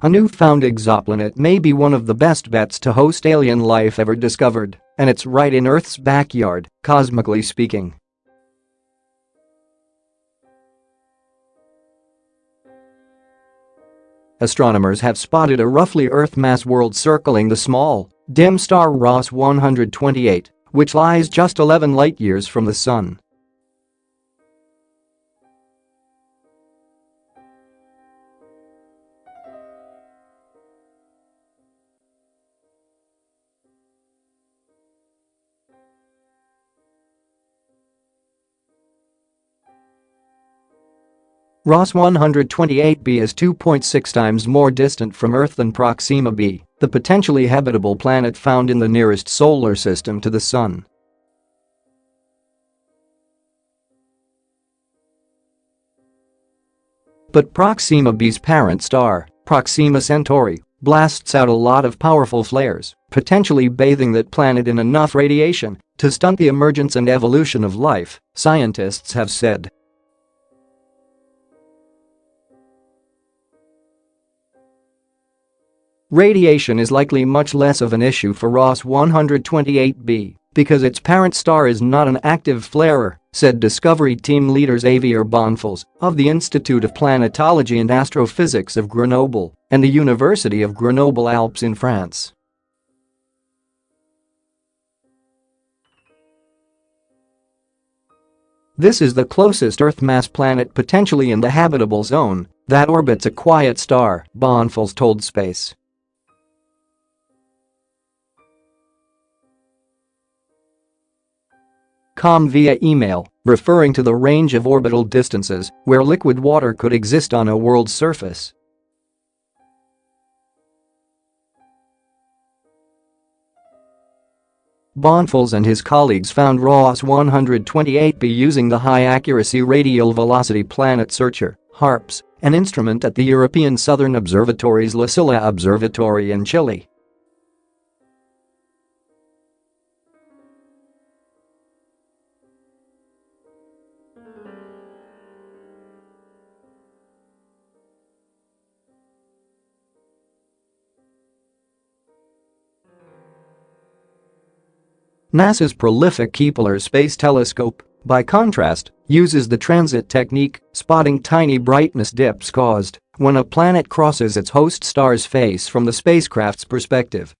A newfound exoplanet may be one of the best bets to host alien life ever discovered, and it's right in Earth's backyard, cosmically speaking. Astronomers have spotted a roughly Earth-mass world circling the small, dim star Ross 128, which lies just 11 light-years from the Sun. Ross 128b is 2.6 times more distant from Earth than Proxima b, the potentially habitable planet found in the nearest solar system to the Sun. But Proxima b's parent star, Proxima Centauri, blasts out a lot of powerful flares, potentially bathing that planet in enough radiation to stunt the emergence and evolution of life, scientists have said. Radiation is likely much less of an issue for Ross 128b because its parent star is not an active flarer, said Discovery team leader Xavier Bonfils of the Institute of Planetology and Astrophysics of Grenoble and the University of Grenoble-Alpes in France. This is the closest Earth-mass planet potentially in the habitable zone that orbits a quiet star, Bonfils told Space. Com via email, referring to the range of orbital distances where liquid water could exist on a world's surface. Bonfils and his colleagues found Ross 128b using the High-Accuracy Radial Velocity Planet Searcher (HARPS), an instrument at the European Southern Observatory's La Silla Observatory in Chile. NASA's prolific Kepler Space Telescope, by contrast, uses the transit technique, spotting tiny brightness dips caused when a planet crosses its host star's face from the spacecraft's perspective.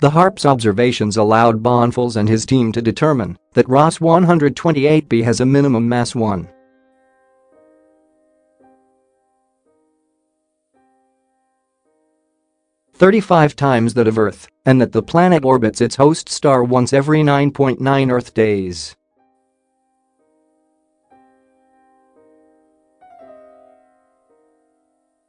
The HARPS observations allowed Bonfils and his team to determine that Ross 128b has a minimum mass 1.35 times that of Earth, and that the planet orbits its host star once every 9.9 Earth days.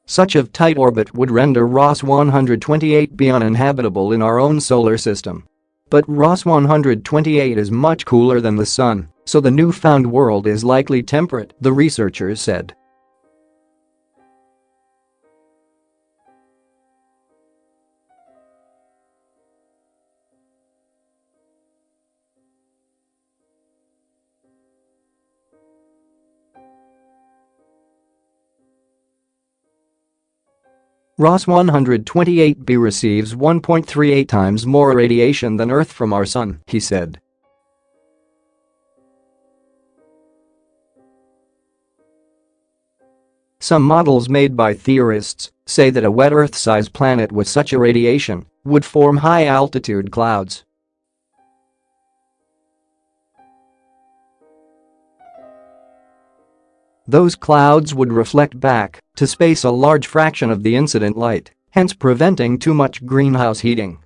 Such a tight orbit would render Ross 128b uninhabitable in our own solar system. But Ross 128 is much cooler than the Sun, so the newfound world is likely temperate, the researchers said. Ross 128b receives 1.38 times more radiation than Earth from our Sun, he said. Some models made by theorists say that a wet Earth-sized planet with such irradiation would form high-altitude clouds. Those clouds would reflect back to space a large fraction of the incident light, hence preventing too much greenhouse heating.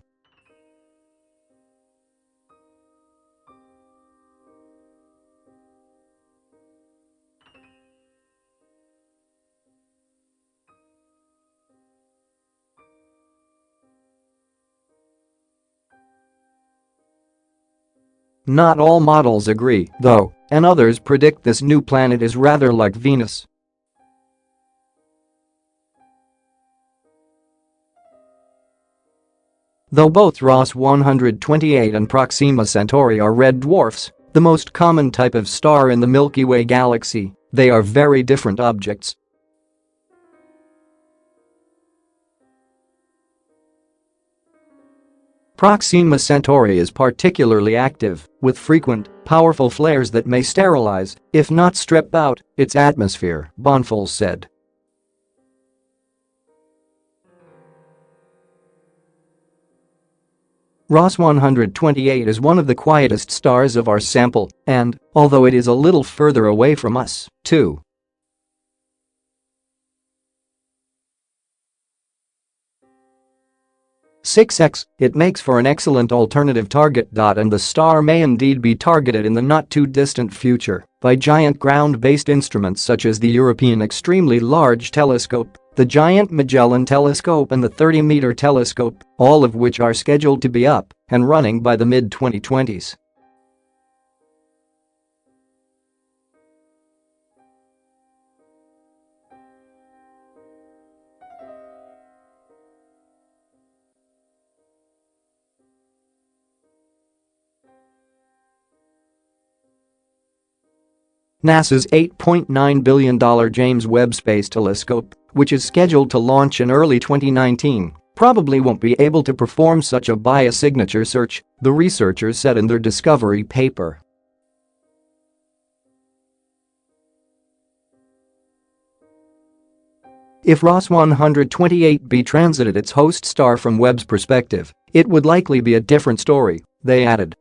Not all models agree, though, and others predict this new planet is rather like Venus. Though both Ross 128 and Proxima Centauri are red dwarfs, the most common type of star in the Milky Way galaxy. They are very different objects. Proxima Centauri is particularly active, with frequent, powerful flares that may sterilize, if not strip out, its atmosphere, Bonfils said. Ross 128 is one of the quietest stars of our sample, and, although it is a little further away from us, too. It makes for an excellent alternative target. And the star may indeed be targeted in the not-too-distant future by giant ground-based instruments such as the European Extremely Large Telescope, the Giant Magellan Telescope and the 30-meter telescope, all of which are scheduled to be up and running by the mid-2020s. NASA's $8.9 billion James Webb Space Telescope, which is scheduled to launch in early 2019, probably won't be able to perform such a biosignature search, the researchers said in their discovery paper. If Ross 128b transited its host star from Webb's perspective, it would likely be a different story, they added.